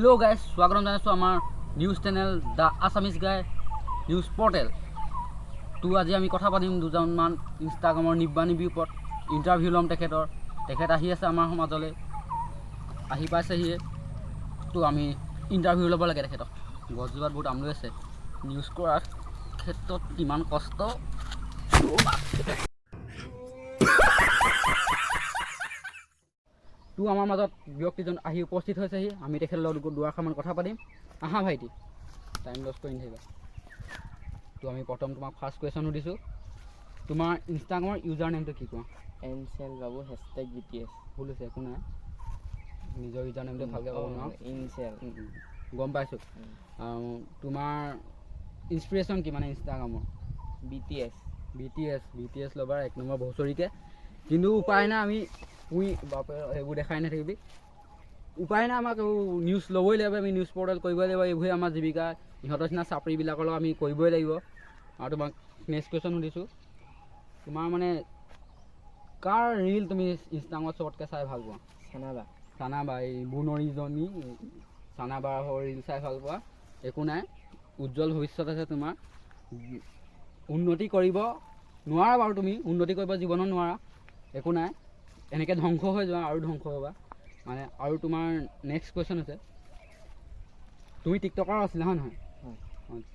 hello guys स्वागत जानाइছো आमार निউজ channel the Assamese guy निউজ portal तो आज आमी कथा पातिम दुजनमान इन्स्टाग्राমৰ নিব্বানিবিৰ ওপৰত ইন্টাৰভিউ লম তেখেত আহি আছে আমাৰ সমাজলৈ আহি পাইছেহিয়ে তো আমি ইন্টাৰভিউ ল'ব লাগে তেখেতক গছজোপাত বহুত আম লৈ আছে নিউজ কৰাৰ ক্ষেত্ৰত কিমান কষ্ট তো আমাৰ মাজত ব্যক্তিজন আহি উপস্থিত হৈছেহি আমি তেখেতৰ লগত দুআষাৰমান কথা পাতিম আহা ভাইটি টাইম লছ কৰি নাথাকিবা তো আমি প্ৰথম তোমাক ফাৰ্ষ্ট কুৱেশ্যন সুধিছোঁ তোমাৰ ইনষ্টাগ্ৰামৰ ইউজাৰ নেমটো কি কোৱা এনচেল বাবু #bts ভুল হৈছে একো নাই নিজৰ ইউজাৰ নেমটো ভালকৈ ক'ব নোৱাৰো ইনচেল গম পাইছোঁ তোমাৰ ইনস্পিৰেশ্যন কি মানে ইনষ্টাগ্ৰামৰ BTS ল'বাৰ এক নম্বৰ ভচৰিকে কিন্তু উপায় নাই আমি এইবোৰ দেখাই নাথাকিবি উপায় নাই আমাক নিউজ ল'বই লাগিব আমি নিউজ পৰ্টেল কৰিবই লাগিব এইবোৰে আমাৰ জীৱিকা ইহঁতৰ নিচিনা চাকৰিবিলাকৰ লগত আমি কৰিবই লাগিব আৰু তোমাক নেক্সট কুৱেশ্যন সুধিছোঁ তোমাৰ মানে কাৰ ৰিল তুমি ইনষ্টাগ্ৰামত চবতকৈ চাই ভাল পোৱা চানাবা এই বুনৰীজনী চানাবাৰ ৰিল চাই ভাল পোৱা একো নাই উজ্জ্বল ভৱিষ্যত আছে তোমাৰ উন্নতি কৰিব নোৱাৰা বাৰু তুমি উন্নতি কৰিব জীৱনত নোৱাৰা একো নাই এনেকৈ ধ্বংস হৈ যোৱা আৰু ধ্বংস হ'বা মানে আৰু তোমাৰ নেক্সট কুৱেশ্যন আছে তুমি টিকটকাৰ আছিলা হয় নহয়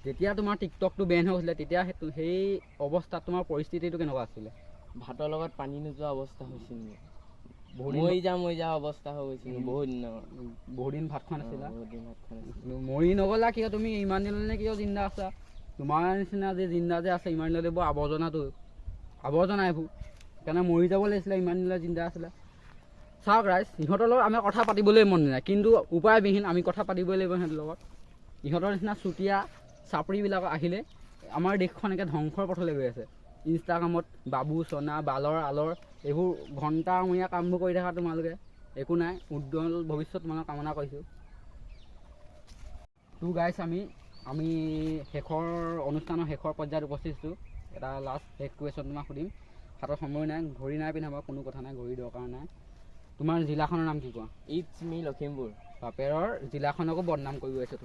যেতিয়া তোমাৰ টিকটকটো বেন হৈ গৈছিলে তেতিয়া সেই অৱস্থাত তোমাৰ পৰিস্থিতিটো কেনেকুৱা আছিলে ভাতৰ লগত পানী নোযোৱা অৱস্থা হৈছিল মৰি যা অৱস্থা হৈ গৈছিল বহুত দিন ভাত খোৱা নাছিলা মৰি নগ'লা কিয় তুমি ইমান দিনলৈ কিয় জিন্দা আছা তোমাৰ নিচিনা যে জিন্দা যে আছে ইমান দিনলৈ বৰ আৱৰ্জনা এইবোৰ সেইকাৰণে মৰি যাব লাগিছিলে ইমান দিনলৈ জিন্দা আছিলে চাওক ৰাইজ ইহঁতৰ লগত আমি কথা পাতিবলৈ মন নাই কিন্তু উপায়বিহীন আমি কথা পাতিবই লাগিব সিহঁতৰ লগত ইহঁতৰ নিচিনা চুতীয়া চাপৰিবিলাক আহিলে আমাৰ দেশখন একে ধ্বংসৰ পথলৈ গৈ আছে ইনষ্টাগ্ৰামত বাবু চনা বালৰ আলৰ এইবোৰ ঘণ্টামূৰীয়া কামবোৰ কৰি থকা তোমালোকে একো নাই উজ্জ্বল ভৱিষ্যত তোমালোক কামনা কৰিছোঁ তো গাইছ আমি অনুষ্ঠানৰ শেষৰ পৰ্যায়ত উপস্থিত হৈছোঁ এটা লাষ্ট শেষ কুৱেশ্যন তোমাক সুধিম হাতত সময় নাই ঘড়ী নাই পিন্ধাবা কোনো কথা নাই ঘড়ী দৰকাৰ নাই তোমাৰ জিলাখনৰ নাম কি কোৱা ইটছ মি লখিমপুৰ বাপেৰৰ জিলাখনকো বদনাম কৰি গৈছে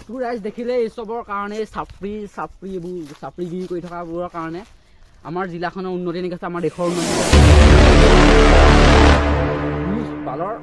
তোৰ ৰাইজ দেখিলে এই চবৰ কাৰণে চাপৰিগিৰি কৰি থকাবোৰৰ কাৰণে আমাৰ জিলাখনৰ উন্নতি নিকাছে আমাৰ দেশৰ উন্নতি বালৰ